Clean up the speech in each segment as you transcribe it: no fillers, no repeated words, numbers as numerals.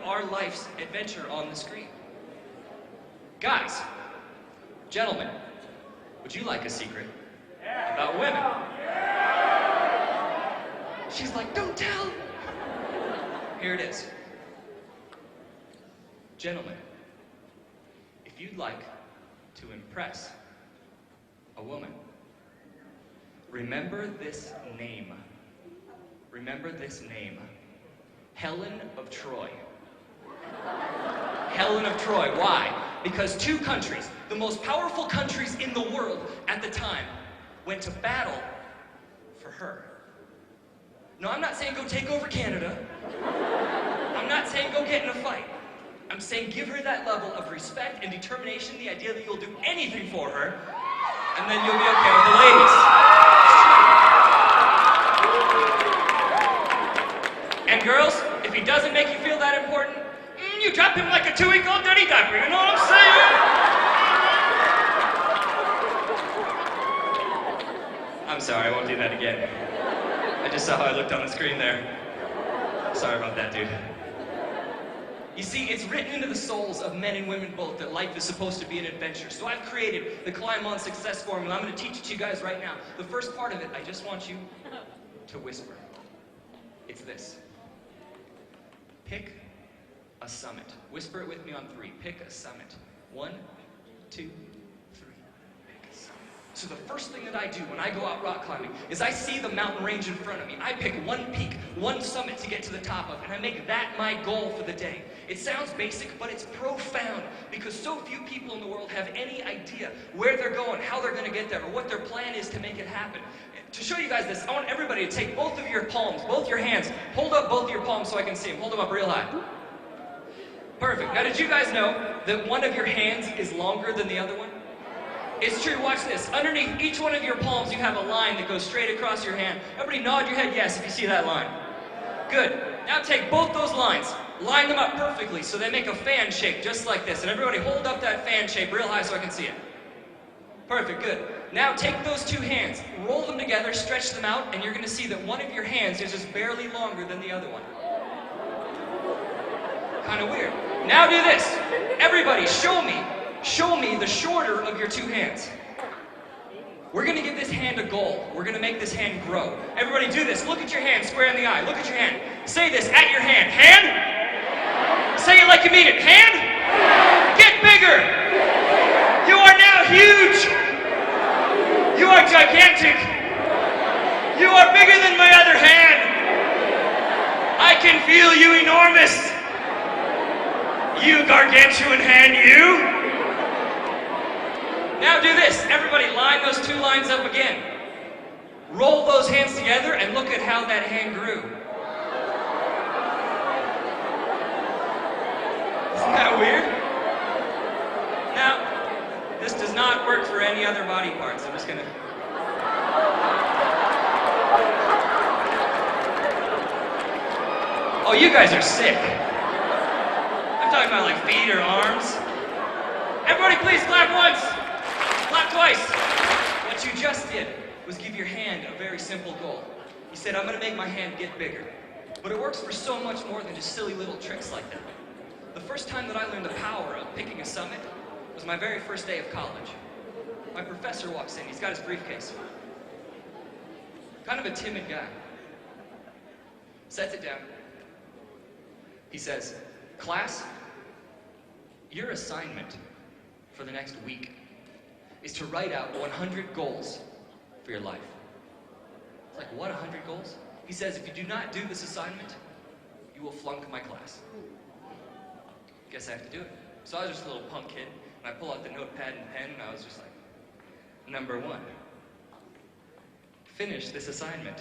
our life's adventure on the screen. Guys, gentlemen, would you like a secret about women? She's like, don't tell. Here it is. Gentlemen, if you'd like to impress a woman, remember this name. Remember this name. Helen of Troy. Helen of Troy. Why? Because two countries, the most powerful countries in the world at the time, went to battle for her. No, I'm not saying go take over Canada. I'm not saying go get in a fight. I'm saying give her that level of respect and determination, the idea that you'll do anything for her, and then you'll be okay with the ladies. And girls, if he doesn't make you feel that important, you drop him like a 2-week-old dirty diaper, you know what I'm saying? I'm sorry, I won't do that again. I just saw how I looked on the screen there. Sorry about that, dude. You see, it's written into the souls of men and women both that life is supposed to be an adventure. So I've created the Climb On Success Formula. I'm going to teach it to you guys right now. The first part of it, I just want you to whisper. It's this. Pick a summit. Whisper it with me on 3. Pick a summit. 1, 2, 3. Pick a summit. So the first thing that I do when I go out rock climbing is I see the mountain range in front of me. I pick one peak, one summit to get to the top of, and I make that my goal for the day. It sounds basic, but it's profound because so few people in the world have any idea where they're going, how they're going to get there, or what their plan is to make it happen. To show you guys this, I want everybody to take both of your palms, both your hands, hold up both of your palms so I can see them. Hold them up real high. Perfect. Now, did you guys know that one of your hands is longer than the other one? It's true. Watch this. Underneath each one of your palms, you have a line that goes straight across your hand. Everybody nod your head yes if you see that line. Good. Now take both those lines, line them up perfectly so they make a fan shape just like this. And everybody hold up that fan shape real high so I can see it. Perfect. Good. Now take those two hands, roll them together, stretch them out, and you're going to see that one of your hands is just barely longer than the other one. Kind of weird. Now do this. Everybody, show me the shorter of your two hands. We're going to give this hand a goal. We're going to make this hand grow. Everybody do this. Look at your hand square in the eye. Look at your hand. Say this at your hand. Hand. Say it like you mean it. Hand. Get bigger. You are now huge. You are gigantic. You are bigger than my other hand. I can feel you enormous. You gargantuan hand, you. Now do this. Everybody line those two lines up again. Roll those hands together and look at how that hand grew. Isn't that weird? Now, this does not work for any other body parts. I'm just gonna... Oh, you guys are sick. I'm talking about like feet or arms. Everybody please clap once. Clap twice. What you just did was give your hand a very simple goal. You said, I'm going to make my hand get bigger. But it works for so much more than just silly little tricks like that. The first time that I learned the power of picking a summit was my very first day of college. My professor walks in. He's got his briefcase. Kind of a timid guy. Sets it down. He says, class, your assignment for the next week is to write out 100 goals for your life. It's like, what, 100 goals? He says, if you do not do this assignment, you will flunk my class. Guess I have to do it. So I was just a little punk kid, and I pull out the notepad and pen, and I was just like, number 1, finish this assignment.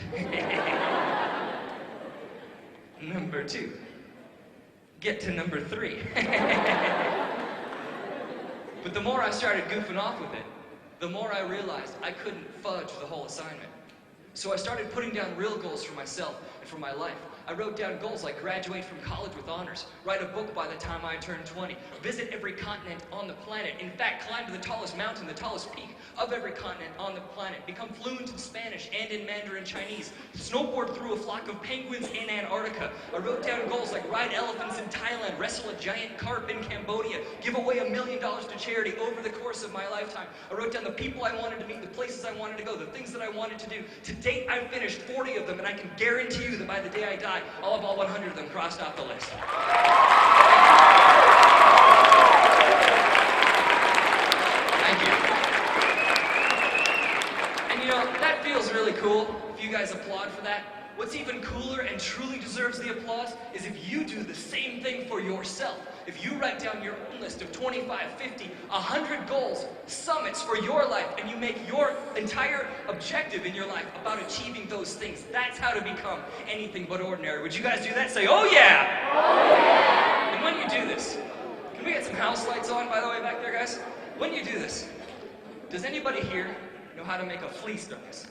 Number 2, get to number 3. But the more I started goofing off with it, the more I realized I couldn't fudge the whole assignment. So I started putting down real goals for myself and for my life. I wrote down goals like graduate from college with honors, write a book by the time I turned 20, visit every continent on the planet, in fact, climb to the tallest mountain, the tallest peak of every continent on the planet, become fluent in Spanish and in Mandarin Chinese, snowboard through a flock of penguins in Antarctica. I wrote down goals like ride elephants in Thailand wrestle a giant carp in Cambodia, give away $1 million to charity over the course of my lifetime. I wrote down the people I wanted to meet, the places I wanted to go, the things that I wanted to do. To date, I've finished 40 of them, and I can guarantee you that by the day I die, I'll have all 100 of them crossed off the list. Thank you. And you know, that feels really cool if you guys applaud for that. What's even cooler and truly deserves the applause is if you do the same thing for yourself. If you write down your own list of 25, 50, 100 goals, summits for your life, and you make your entire objective in your life about achieving those things, that's how to become anything but ordinary. Would you guys do that? Say, oh yeah! Oh yeah! And when you do this, can we get some house lights on, by the way, back there, guys? When you do this, does anybody here know how to make a flea circus?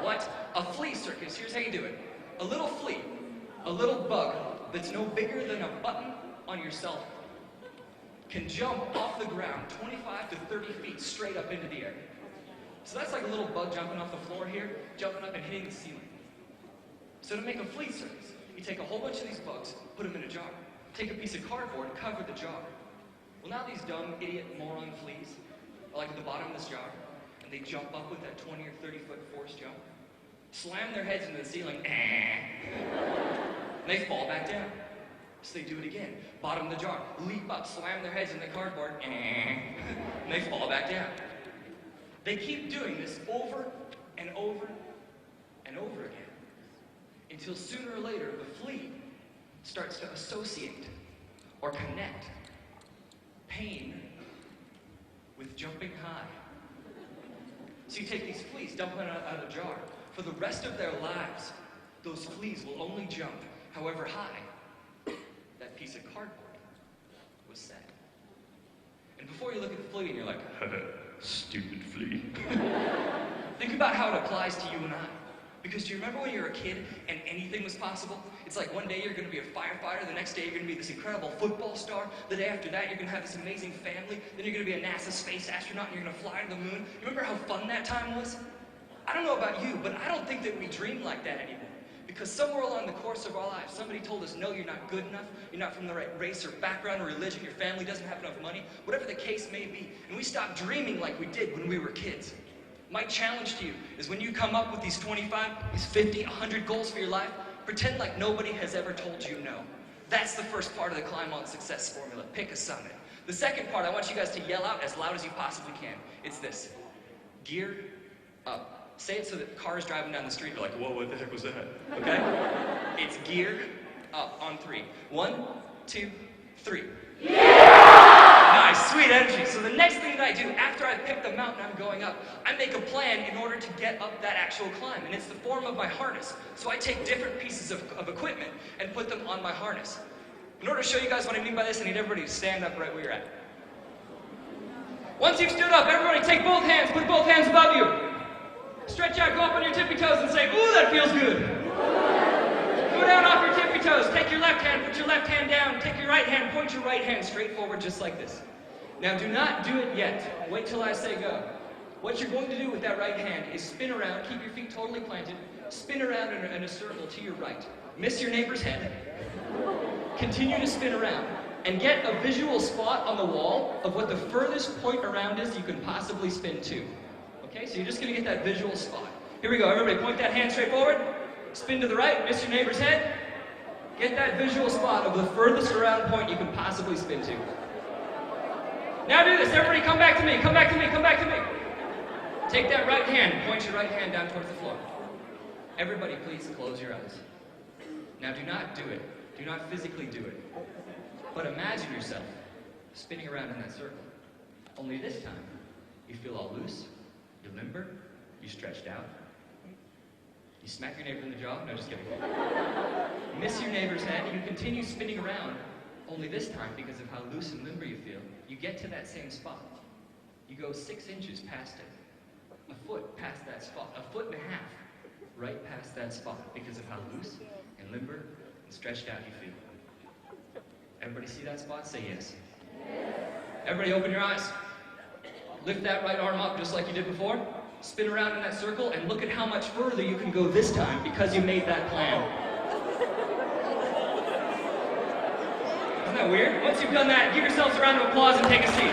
What? A flea circus. Here's how you do it. A little flea, a little bug that's no bigger than a button on your cell phone can jump off the ground 25 to 30 feet straight up into the air. So that's like a little bug jumping off the floor here, jumping up and hitting the ceiling. So to make a flea circus, you take a whole bunch of these bugs, put them in a jar. Take a piece of cardboard, cover the jar. Well, now these dumb, idiot, moron fleas are like at the bottom of this jar, and they jump up with that 20 or 30 foot force jump, slam their heads into the ceiling, and they fall back down. So they do it again. Bottom of the jar, leap up, slam their heads in the cardboard, and they fall back down. They keep doing this over and over and over again until sooner or later the flea starts to associate or connect pain with jumping high. So you take these fleas, dump them out of the jar. For the rest of their lives, those fleas will only jump however high that piece of cardboard was set. And before you look at the flea and you're like, stupid flea. Think about how it applies to you and I. Because do you remember when you were a kid and anything was possible? It's like one day you're going to be a firefighter, the next day you're going to be this incredible football star, the day after that you're going to have this amazing family, then you're going to be a NASA space astronaut and you're going to fly to the moon. You remember how fun that time was? I don't know about you, but I don't think that we dream like that anymore. Because somewhere along the course of our lives, somebody told us, no, you're not good enough, you're not from the right race or background or religion, your family doesn't have enough money, whatever the case may be. And we stopped dreaming like we did when we were kids. My challenge to you is when you come up with these 25, these 50, 100 goals for your life, pretend like nobody has ever told you no. That's the first part of the Climb On Success formula. Pick a summit. The second part, I want you guys to yell out as loud as you possibly can. It's this. Gear up. Say it so that cars driving down the street are like, whoa, what the heck was that? Okay? It's gear up on 3. 1, 2, 3. Nice, sweet energy. So the next thing that I do after I pick the mountain I'm going up, I make a plan in order to get up that actual climb. And it's the form of my harness. So I take different pieces of equipment and put them on my harness. In order to show you guys what I mean by this, I need everybody to stand up right where you're at. Once you've stood up, everybody take both hands, put both hands above you. Stretch out, go up on your tippy toes and say, ooh, that feels good. Go down off your tippy toes. Take your left hand, put your left hand down. Take your right hand, point your right hand straight forward just like this. Now do not do it yet. Wait till I say go. What you're going to do with that right hand is spin around, keep your feet totally planted, spin around in a circle to your right. Miss your neighbor's head. Continue to spin around. And get a visual spot on the wall of what the furthest point around is you can possibly spin to. Okay, so you're just going to get that visual spot. Here we go, everybody point that hand straight forward. Spin to the right, miss your neighbor's head. Get that visual spot of the furthest around point you can possibly spin to. Now do this, everybody come back to me, come back to me, come back to me. Take that right hand, point your right hand down towards the floor. Everybody please close your eyes. Now do not do it, do not physically do it. But imagine yourself spinning around in that circle. Only this time, you feel all loose, you're limber, you're stretched out. You smack your neighbor in the jaw, no just kidding. You miss your neighbor's head, and you continue spinning around. Only this time, because of how loose and limber you feel, you get to that same spot. You go 6 inches past it, a foot past that spot, a foot and a half right past that spot because of how loose and limber and stretched out you feel. Everybody see that spot? Say yes. Yes. Everybody open your eyes. Lift that right arm up just like you did before. Spin around in that circle and look at how much further you can go this time because you made that plan. Isn't that weird? Once you've done that, give yourselves a round of applause and take a seat.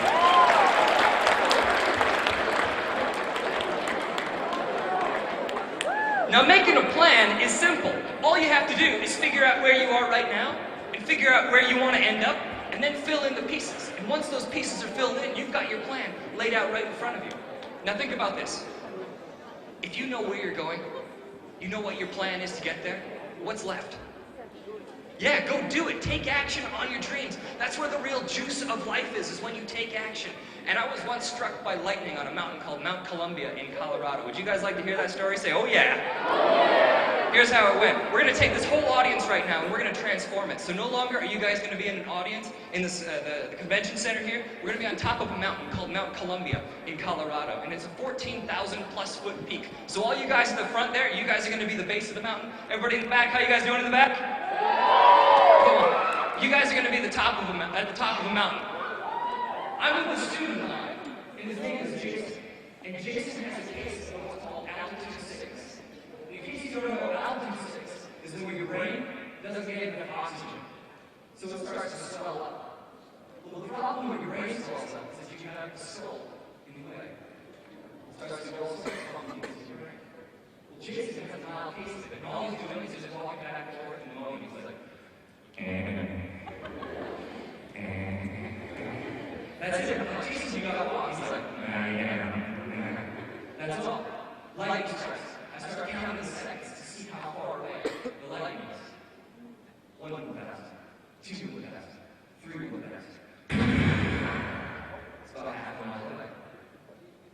Now, making a plan is simple. All you have to do is figure out where you are right now and figure out where you want to end up and then fill in the pieces. And once those pieces are filled in, you've got your plan laid out right in front of you. Now, think about this. If you know where you're going, you know what your plan is to get there, what's left? Yeah, go do it. Take action on your dreams. That's where the real juice of life is when you take action. And I was once struck by lightning on a mountain called Mount Columbia in Colorado. Would you guys like to hear that story? Say, oh yeah. Here's how it went. We're going to take this whole audience right now and we're going to transform it. So no longer are you guys going to be in an audience in this, the convention center here. We're going to be on top of a mountain called Mount Columbia in Colorado. And it's a 14,000 plus foot peak. So all you guys at the front there, you guys are going to be the base of the mountain. Everybody in the back, how you guys doing in the back? Come on. You guys are going to be at the top of a mountain. I'm with the student line, and his name is Jason. And Jason has a case of what's called altitude sickness. In case you don't know what altitude sickness is, where your brain doesn't get enough oxygen. So it starts to swell up. Well, the problem when your brain swells up is that you have a skull in the way. It starts to go all sorts of funky things in your brain. Well, Jason has a mild case of it, and all he's doing is just walking back and forth in the moment. He's like, that's it. Jesus, you gotta walk. He's like, that's all. Lightning strikes. I start counting the seconds to see how far away the lightning is. 1 1,000, 2 1,000, 3 1,000. It's about half a mile away.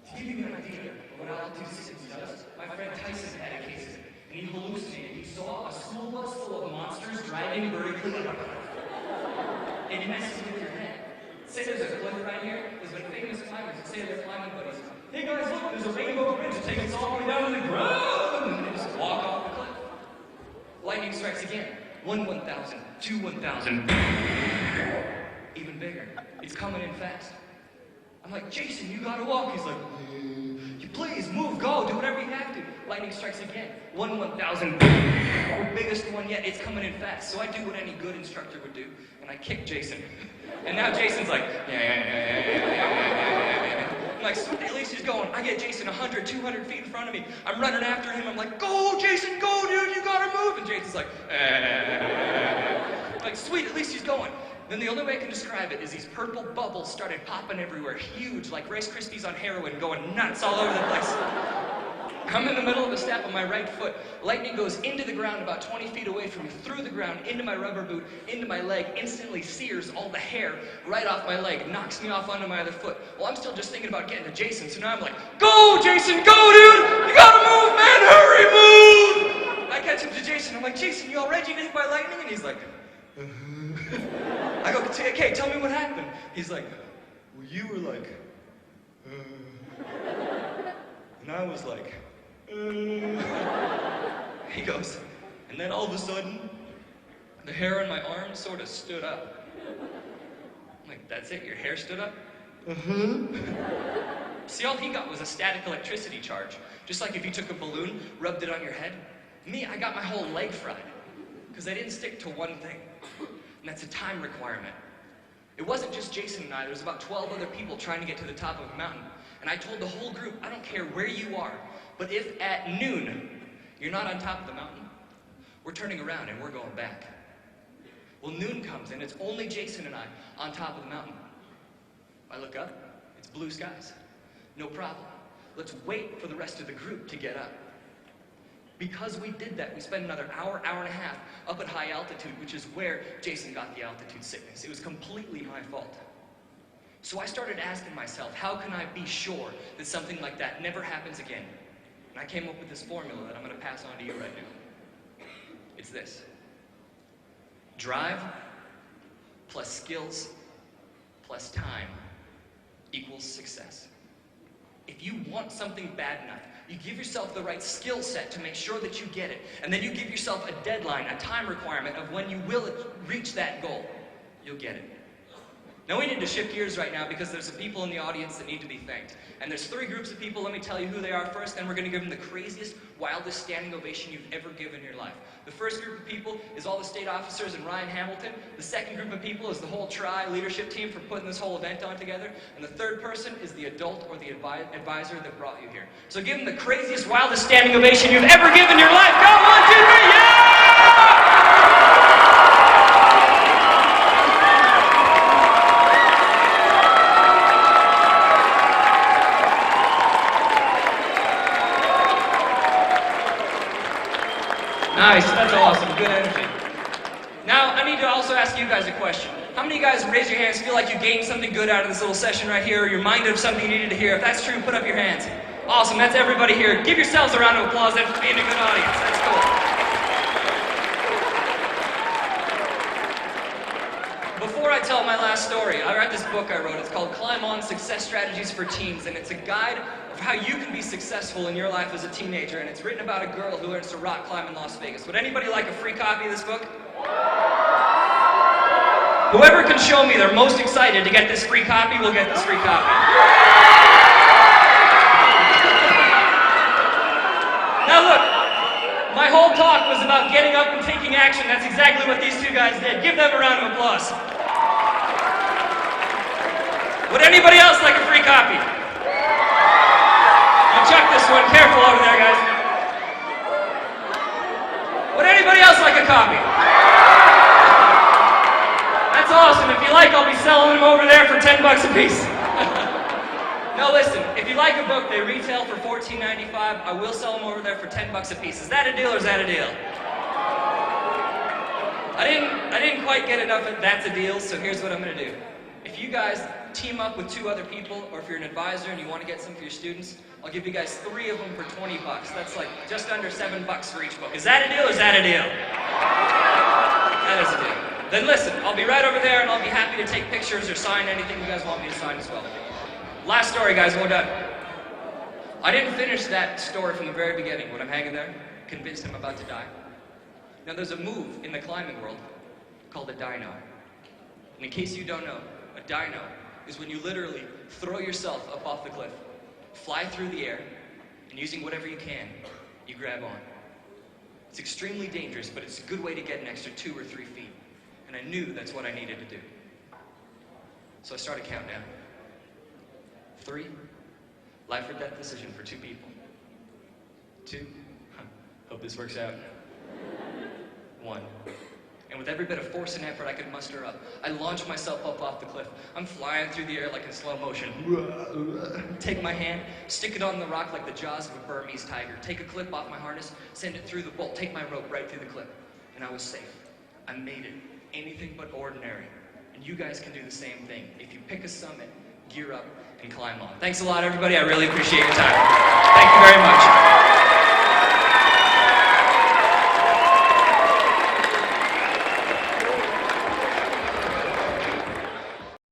To give you an idea of what altitude sickness does, my friend Tyson had a case of it, and he hallucinated. He saw a school bus full of monsters driving vertically up. And it messes with your head. Say there's a cliff right here. There's been famous climbers that say they're climbing buddies. Hey guys, look, there's a rainbow bridge that takes us all the way down to the ground. And they just walk off the cliff. Lightning strikes again. 1 1,000, 2 1,000. Even bigger. It's coming in fast. I'm like, Jason, you gotta walk. He's like, you please move, go, do whatever you have to. Lightning strikes again. 1 1,000. The biggest one yet. It's coming in fast. So I do what any good instructor would do, and I kick Jason. And now Jason's like, I'm like, at least he's going. I get Jason 100, 200 feet in front of me. I'm running after him. I'm like, go, Jason, go, dude, you gotta move. And Jason's like, like, sweet, at least he's going. Then the only way I can describe it is these purple bubbles started popping everywhere, huge, like Rice Krispies on heroin, going nuts all over the place. I'm in the middle of a step on my right foot. Lightning goes into the ground about 20 feet away from me, through the ground, into my rubber boot, into my leg, instantly sears all the hair right off my leg, knocks me off onto my other foot. Well, I'm still just thinking about getting to Jason, so now I'm like, go, Jason, go, dude! You gotta move, man, hurry, move! I catch up to Jason, I'm like, Jason, you all ready to hit by lightning? And he's like, I go, okay, tell me what happened. He's like, well, you were like, and I was like, He goes, and then all of a sudden, the hair on my arm sort of stood up. I'm like, that's it? Your hair stood up? See, all he got was a static electricity charge. Just like if you took a balloon, rubbed it on your head. Me, I got my whole leg fried. Because I didn't stick to one thing. And that's a time requirement. It wasn't just Jason and I. There was about 12 other people trying to get to the top of a mountain. And I told the whole group, I don't care where you are, but if at noon you're not on top of the mountain, we're turning around and we're going back. Well, noon comes and it's only Jason and I on top of the mountain. I look up, it's blue skies. No problem. Let's wait for the rest of the group to get up. Because we did that, we spent another hour, hour and a half up at high altitude, which is where Jason got the altitude sickness. It was completely my fault. So I started asking myself, how can I be sure that something like that never happens again? And I came up with this formula that I'm going to pass on to you right now. It's this. Drive plus skills plus time equals success. If you want something bad enough, you give yourself the right skill set to make sure that you get it, and then you give yourself a deadline, a time requirement of when you will reach that goal, you'll get it. Now we need to shift gears right now because there's some people in the audience that need to be thanked. And there's 3 groups of people. Let me tell you who they are first, and we're going to give them the craziest, wildest standing ovation you've ever given in your life. The first group of people is all the state officers and Ryan Hamilton. The second group of people is the whole Tri leadership team for putting this whole event on together. And the third person is the adult or the advisor that brought you here. So give them the craziest, wildest standing ovation you've ever given in your life. Go, 1, 2, 3, yeah! Nice, that's awesome, good energy. Now, I need to also ask you guys a question. How many of you guys, raise your hands, feel like you gained something good out of this little session right here, or you're reminded of something you needed to hear? If that's true, put up your hands. Awesome, that's everybody here. Give yourselves a round of applause then for being a good audience. That's cool. Before I tell my last story, I read this book I wrote. It's called Climb On, Success Strategies for Teens, and it's a guide of how you can be successful in your life as a teenager, and it's written about a girl who learns to rock climb in Las Vegas. Would anybody like a free copy of this book? Whoever can show me they're most excited to get this free copy will get this free copy. Now look, my whole talk was about getting up and taking action. That's exactly what these 2 guys did. Give them a round of applause. Would anybody else like a free copy? Now chuck this one. Careful over there, guys. Would anybody else like a copy? That's awesome. If you like, I'll be selling them over there for $10 a piece. Now listen, if you like a book, they retail for $14.95. I will sell them over there for $10 a piece. Is that a deal or is that a deal? I didn't quite get enough of that's a deal, so here's what I'm going to do. If you guys team up with 2 other people, or if you're an advisor and you want to get some for your students, I'll give you guys 3 of them for $20. That's like just under $7 for each book. Is that a deal or is that a deal? That is a deal. Then listen, I'll be right over there and I'll be happy to take pictures or sign anything you guys want me to sign as well. Last story, guys, and we're done. I didn't finish that story from the very beginning when I'm hanging there, convinced I'm about to die. Now there's a move in the climbing world called a dyno. And in case you don't know, a dyno is when you literally throw yourself up off the cliff, fly through the air, and using whatever you can, you grab on. It's extremely dangerous, but it's a good way to get an extra 2 or 3 feet. And I knew that's what I needed to do. So I started counting down. 3, life or death decision for 2 people. 2, hope this works out. 1. And with every bit of force and effort I could muster up, I launched myself up off the cliff. I'm flying through the air like in slow motion. Take my hand, stick it on the rock like the jaws of a Burmese tiger. Take a clip off my harness, send it through the bolt, take my rope right through the clip. And I was safe. I made it. Anything but ordinary. And you guys can do the same thing. If you pick a summit, gear up, and climb on. Thanks a lot, everybody. I really appreciate your time. Thank you very much.